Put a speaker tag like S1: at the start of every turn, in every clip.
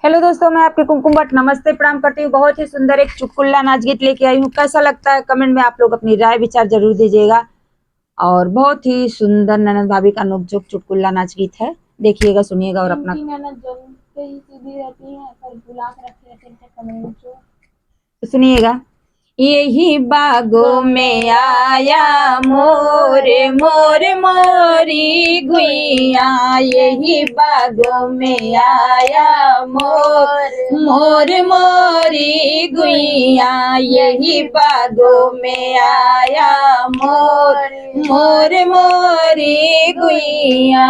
S1: Hello दोस्तों, मैं आपके कुमकुम भट्ट नमस्ते प्रणाम करती हूँ। बहुत ही सुंदर एक चुटकुला नाच गीत लेके आई हूँ। कैसा लगता है कमेंट में आप लोग अपनी राय विचार जरूर दीजिएगा। और बहुत ही सुंदर ननद भाभी का नोकझोंक चुटकुला नाच गीत है। देखिएगा, सुनिएगा और अपना
S2: ननद जलते ही सीधी रहती हैं पर बुला के रखे रहते हैं कमेंट जो
S1: सुनिएगा। यही बागों में आया मोरे मोरे मोरी गुइया, यही बागों में आया मोर मोर मोरी गुइया, यही बागों में आया मोर मोर मोरी गुइया।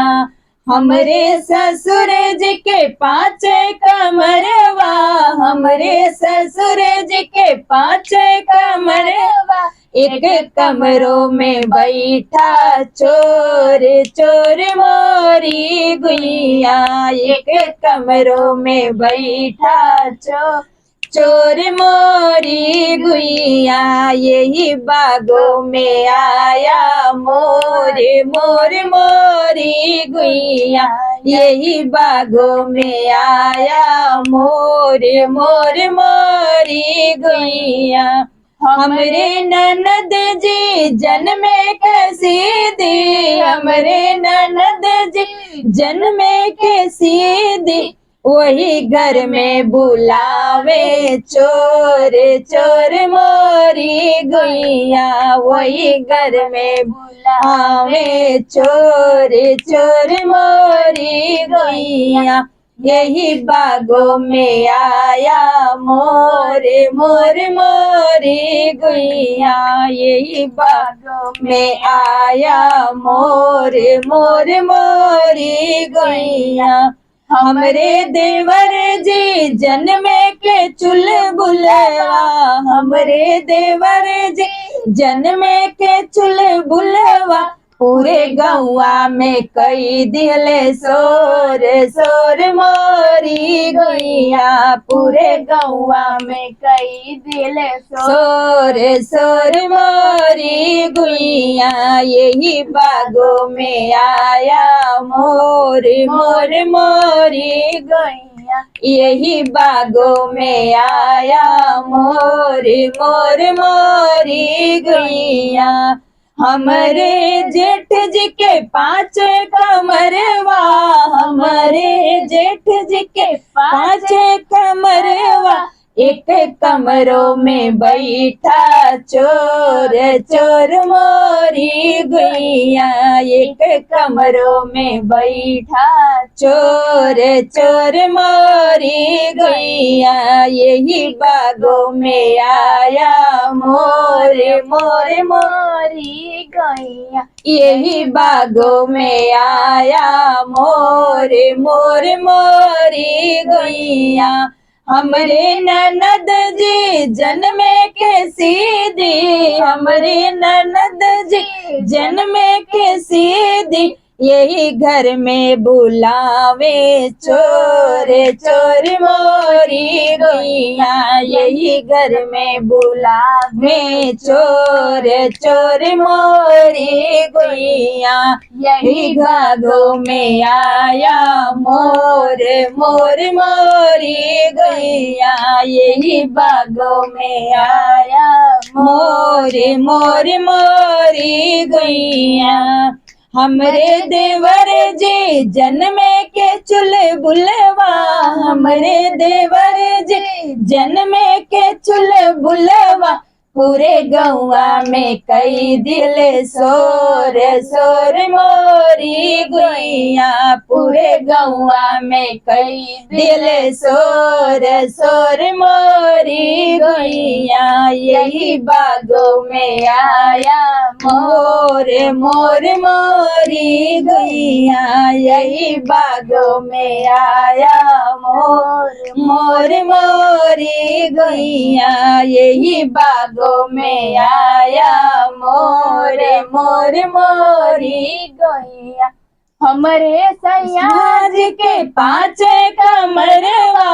S1: हमरे ससुर जी के पाँच कमरवा, हमरे ससुर जी के पाँच कमरवा, एक कमरों में बैठा चोर चोर मोरी गुइया, एक कमरों में बैठा चोर चोर मोरी गुइया, यही बागों में आया मोरे मोर मोरी गुइया, यही बागों में आया मोरे मोर मोरी गुइया। हमरे ननद जी जन्मे कैसी दी, हमरे ननद जी जन्मे कैसी दी, वही घर में बुलावे चोर चोर मोरी गुइया, वही घर में बुलावे चोर चोर मोरी गुइया, यही बागों में आया मोरे मोर मोरी गुइया, यही बागों में आया मोरे मोर मोरी गुइया। हमरे देवर जी जन्मे के चुलबुलवा, हमरे देवर जी जन्मे के चुलबुलवा, पूरे गौवा में कई दिले सोर सोर मोरी गुइया, पूरे गौवा में कई दिले सोर सोर मोरी गुइया, यही बागों में आया मोर मोर मोरी गुइया, यही बागों में आया मोर मोर मोरी गुइया। हमरे जेठ जी के पाँच कमरवा, हमरे जेठ जी के पाँच कमरवा, एक कमरों में बैठा चोर चोर मोरी गुइया, एक कमरों में बैठा चोर चोर मोरी गुइया, यही बागों में आया मोरे मोरे मोरी गुइया, यही बागों में आया मोरे मोरे मोरी गुइया। हमरे ननद जी जन्मे के सीधी, हमरे ननद जी जन्मे के सीधी, यही घर में बुलावे चोर चोर मोरी गुइया, यही घर में बुलावे चोर चोर मोरी गुइया, यही बागों में आया मोर मोर मोरी गुइया, यही बागों में आया मोर मोर मोरी गुइया। हमरे देवर जी जन्मे के चुलबुलवा, हमरे देवर जी जन्मे के चुलबुलवा, पूरे गौवा में कई दिल सोर सोर मोरी गुइया, पूरे गौवा में कई दिल सोर सोर मोरी गुइया, यही बागों में आया मोर मोर मोरी गुइया, यही बागों में आया मोर मोर मोरी गुइया, यही बागों में आया मोर मोर मोरी गुइया। हमरे सैया जी के पाँच कमरवा,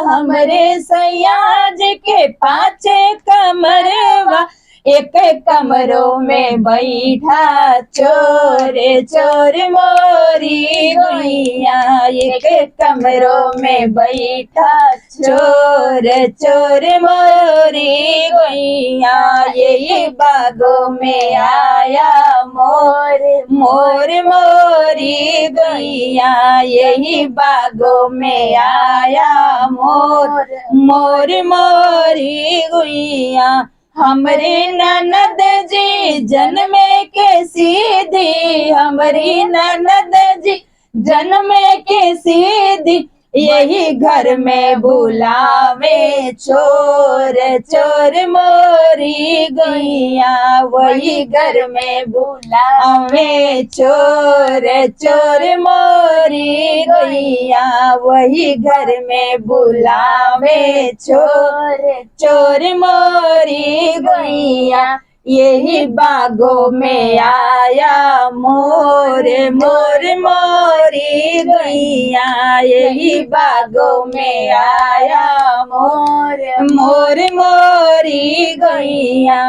S1: हमरे सैया जी के पाँच कमरवा, एक कमरों में बैठा चोर चोर मोरी गुइया, एक कमरों में बैठा चोर चोर मोरी गुइया, यही बागों में आया मोर मोर मोरी गुइया, यही बागों में आया मोर मोर मोरी गुइया। हमरे ननद जी जन्मे के सीधी, हमारी ननद जी जन्मे के सीधी, यही घर में बुलावे चोर चोर मोरी गुइया, वही घर में बुलावे चोर चोर मोरी गुइया, वही घर में बुलावे चोर चोर मोरी गुइया, यही बागों में आया मोर मोर मोरी गुइया, यही बागों में आया मोर मोर मोरी गुइया।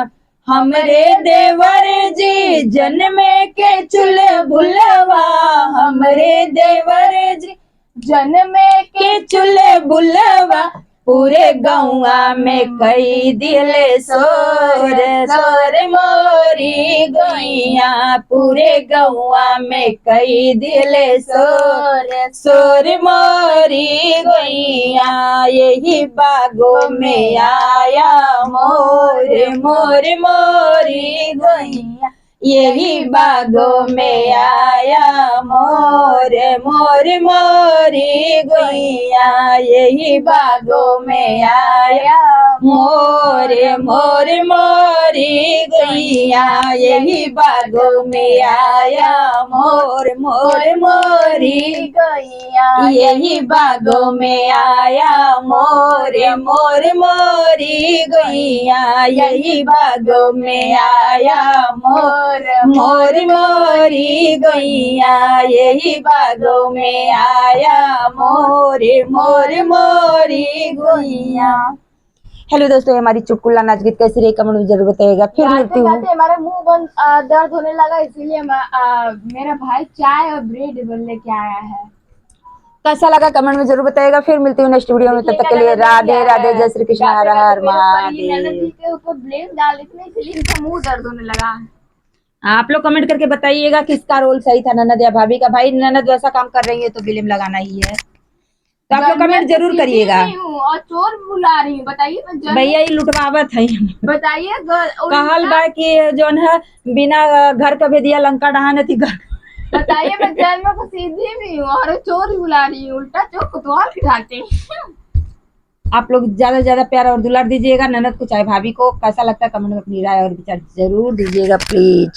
S1: हमरे देवर जी जन्मे के चुलबुलवा, हमरे देवर जी जन्मे के चुलबुलवा, पूरे गौआ में कई दिले सोर सोर मोरी गुइया, पूरे गौआ में कई दिले सोर सोर मोरी गुइया, यही बागों में आया मोर मोर मोरी गुइया, यही बागों में आया मोर मोर मोरी गुइया, यही बागों में आया मोर मोर मोरी गुइया, यही बागों में आया मोर मोर मोरी गुइया, यही बागों में आया मोर मोर मोरी गुइया, यही बागों में आया मोर मोर मोरी गुइया, यही बागों में आया मोर मोर मोरी गुइया। हेलो दोस्तों, हमारी चुटकुला नाच गीत कैसी रही कमेंट में जरूर बताइएगा। फिर मिलती हूँ।
S2: हमारा मुंह बंद दर्द होने लगा, इसीलिए मेरा भाई चाय और ब्रेड लेके आया है।
S1: कैसा लगा कमेंट में जरूर बताइएगा। फिर मिलती हूँ नेक्स्ट वीडियो में, तब तक के लिए राधे राधे, जय श्री कृष्ण, हर हर महादेव।
S2: ननद जी के ऊपर ब्लेम डाल इतने, इसलिए इनका मुंह दर्द होने लगा।
S1: आप लोग कमेंट करके बताइएगा किसका रोल सही था, ननद या भाभी का। भाई ननद वैसा काम कर रही है तो ब्लेम लगाना ही है, तो आप लोग कमेंट जरूर करिएगा।
S2: और चोर बुला रही हूँ, बताइए
S1: भैया ये लुटवावत है।
S2: बताइए
S1: कहल बा कि जोन है बिना घर का भेदिया लंका डहान थी घर।
S2: बताइए मैं जेल में सीधी भी हूँ और चोर बुला रही हूँ, उल्टा चोर कुतवाल खिलाते।
S1: आप लोग ज्यादा से ज्यादा प्यार और दुलार दीजिएगा ननद को चाहे भाभी को। कैसा लगता है कमेंट में अपनी राय और विचार जरूर दीजिएगा प्लीज।